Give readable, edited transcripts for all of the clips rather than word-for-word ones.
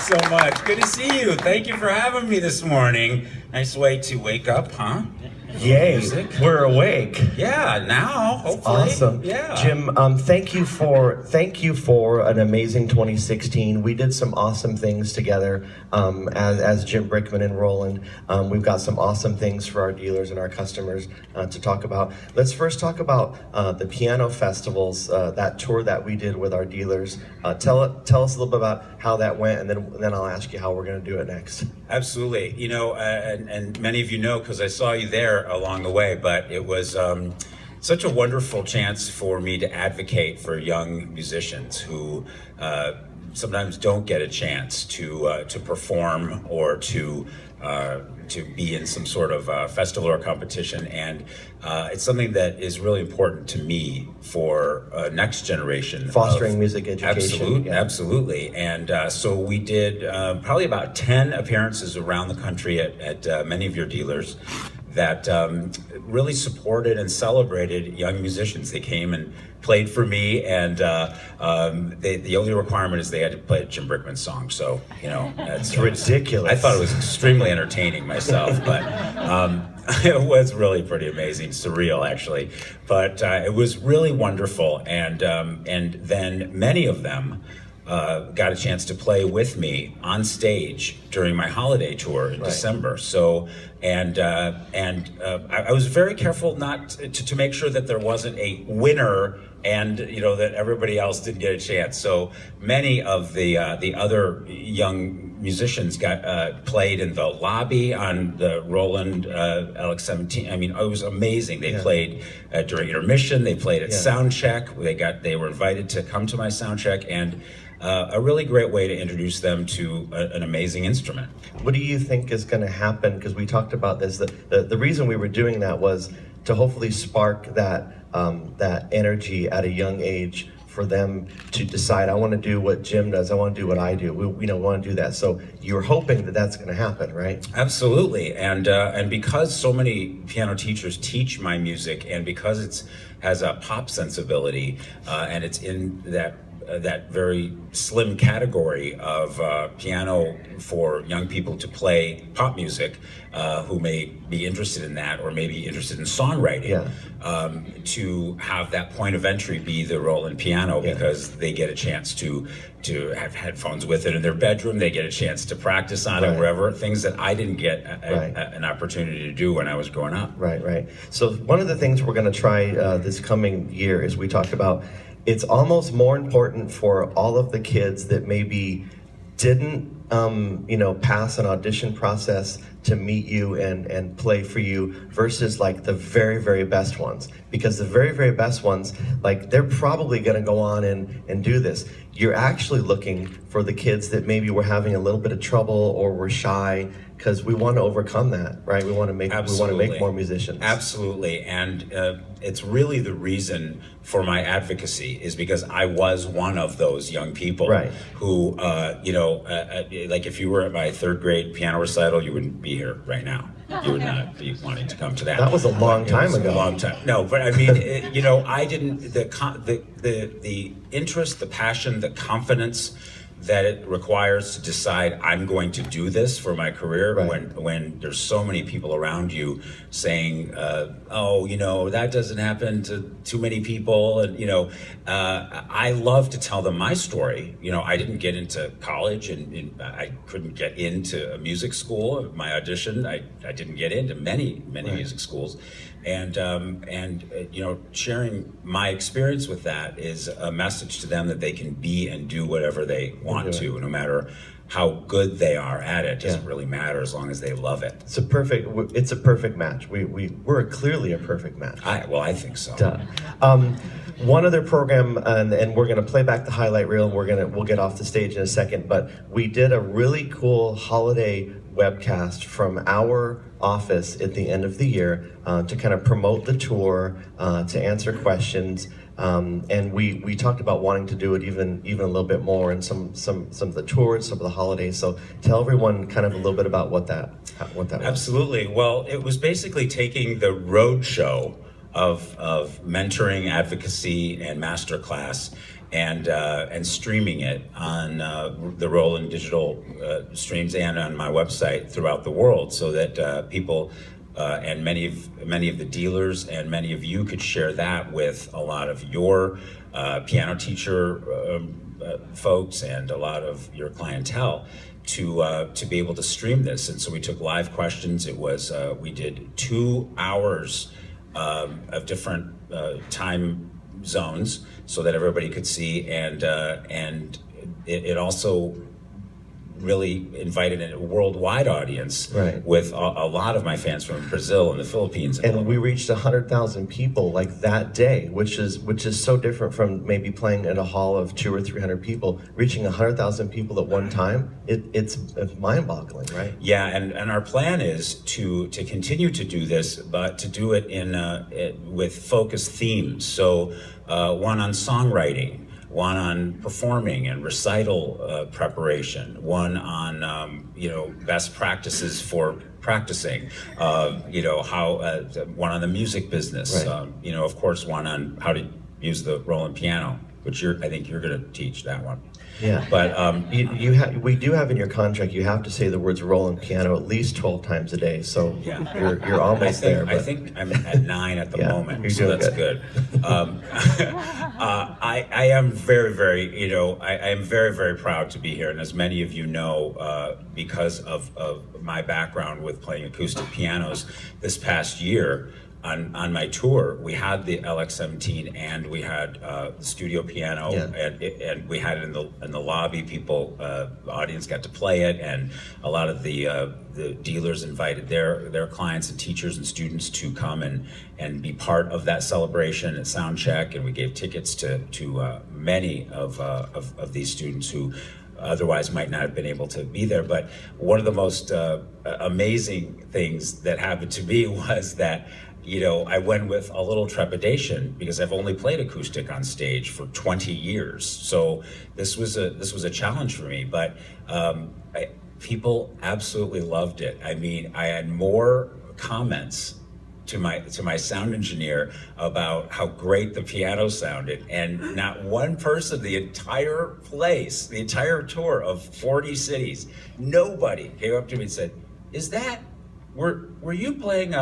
so much. Good to see you. Thank you for having me this morning. Nice way to wake up, huh? Yay, Music. we're awake. Yeah, now, hopefully. Awesome. Yeah. Jim, thank you for an amazing 2016. We did some awesome things together as Jim Brickman and Roland. We've got some awesome things for our dealers and our customers to talk about. Let's first talk about the piano festivals, that tour that we did with our dealers. Tell us a little bit about how that went, and then I'll ask you how we're going to do it next. Absolutely. You know, and many of you know because I saw you there along the way, but it was such a wonderful chance for me to advocate for young musicians who sometimes don't get a chance to perform or to be in some sort of festival or competition, and it's something that is really important to me for next generation. Fostering music education. Absolutely. And so we did probably about 10 appearances around the country at many of your dealers that really supported and celebrated young musicians. They came and played for me, and the only requirement is they had to play a Jim Brickman song. So, you know, that's ridiculous. I thought it was extremely entertaining myself, but it was really pretty amazing, surreal actually. But it was really wonderful, and then many of them got a chance to play with me on stage during my holiday tour in December. So, I was very careful not to make sure that there wasn't a winner and, you know, that everybody else didn't get a chance. So many of the other young musicians got played in the lobby on the Roland LX-17. I mean, it was amazing. They played during intermission. They played at sound check. They were invited to come to my sound check, and a really great way to introduce them to an amazing instrument. What do you think is going to happen? Because we talked about this. The reason we were doing that was to hopefully spark that energy at a young age for them to decide, I want to do what Jim does, I want to do what I do. We want to do that. So you're hoping that that's going to happen, right? Absolutely. And because so many piano teachers teach my music, and because it has a pop sensibility, and it's in that very slim category of piano for young people to play pop music, who may be interested in that or maybe interested in songwriting, to have that point of entry be the Roland piano, because they get a chance to have headphones with it in their bedroom. They get a chance to practice on it wherever, things that I didn't get an opportunity to do when I was growing up. Right. So one of the things we're going to try this coming year is, we talked about, it's almost more important for all of the kids that maybe didn't pass an audition process to meet you and play for you, versus like the very, very best ones. Because the very, very best ones, like, they're probably going to go on and do this. You're actually looking for the kids that maybe were having a little bit of trouble or were shy, because we want to overcome that, right? We want to make more musicians. Absolutely, and it's really the reason for my advocacy, is because I was one of those young people who, like, if you were at my third grade piano recital, you wouldn't be here right now. You would not be wanting to come to that. That was a long time ago. A long time. No, but I mean, I didn't. The interest, the passion, the confidence that it requires to decide, I'm going to do this for my career, when there's so many people around you saying, that doesn't happen to too many people, and I love to tell them my story. I didn't get into college, and I couldn't get into a music school. My audition, I didn't get into many music schools. And sharing my experience with that is a message to them that they can be and do whatever they want to, no matter how good they are at it. It doesn't really matter, as long as they love it. It's a perfect match. We're clearly a perfect match. I think so. One other program, and we're going to play back the highlight reel, and we'll get off the stage in a second, but we did a really cool holiday webcast from our office at the end of the year to kind of promote the tour, to answer questions, and we talked about wanting to do it even a little bit more, and some of the tours, some of the holidays. So tell everyone kind of a little bit about what that was. Absolutely. Well, it was basically taking the road show of mentoring, advocacy, and masterclass, and streaming it on the Roland digital streams and on my website throughout the world, so that people and many of the dealers and many of you could share that with a lot of your piano teacher folks and a lot of your clientele to be able to stream this. And so we took live questions. It was we did 2 hours of different time zones so that everybody could see, and it also really invited a worldwide audience, right, with a lot of my fans from Brazil and the Philippines. And we reached 100,000 people like that day, which is so different from maybe playing in a hall of 200 or 300 people. Reaching 100,000 people at one time, it's mind-boggling, right? Yeah, and our plan is to continue to do this, but to do it with focused themes. So one on songwriting, one on performing and recital preparation, one on best practices for practicing, one on the music business, right, of course one on how to use the Roland piano, which I think you're going to teach that one. Yeah, but we do have in your contract, you have to say the words Roland piano at least 12 times a day. So yeah, you're almost there. I think I'm at 9 at the moment, so that's good. I am very, very, I am very, very proud to be here, and as many of you know, because of my background with playing acoustic pianos, this past year, on my tour, we had the LX17 and we had the studio piano, and we had it in the lobby. People, the audience got to play it, and a lot of the dealers invited their clients and teachers and students to come and be part of that celebration at sound check, and we gave tickets to many of these students who otherwise might not have been able to be there. But one of the most amazing things that happened to me was that I went with a little trepidation because I've only played acoustic on stage for 20 years. So this was a challenge for me, but people absolutely loved it. I mean, I had more comments to my sound engineer about how great the piano sounded, and not one person, the entire place, the entire tour of 40 cities, nobody came up to me and said, were you playing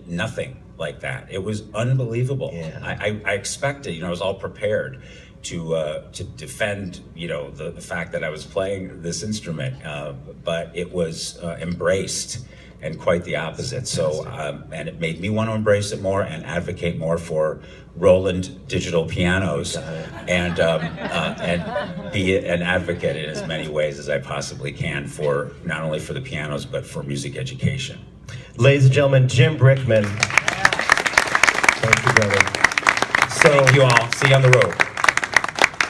nothing like that. It was unbelievable. Yeah. I expected, I was all prepared to defend, the fact that I was playing this instrument, but it was embraced, and quite the opposite. So, and it made me want to embrace it more and advocate more for Roland digital pianos, and be an advocate in as many ways as I possibly can for not only for the pianos but for music education. Ladies and gentlemen, Jim Brickman. Thank you, brother. Thank you all. See you on the road.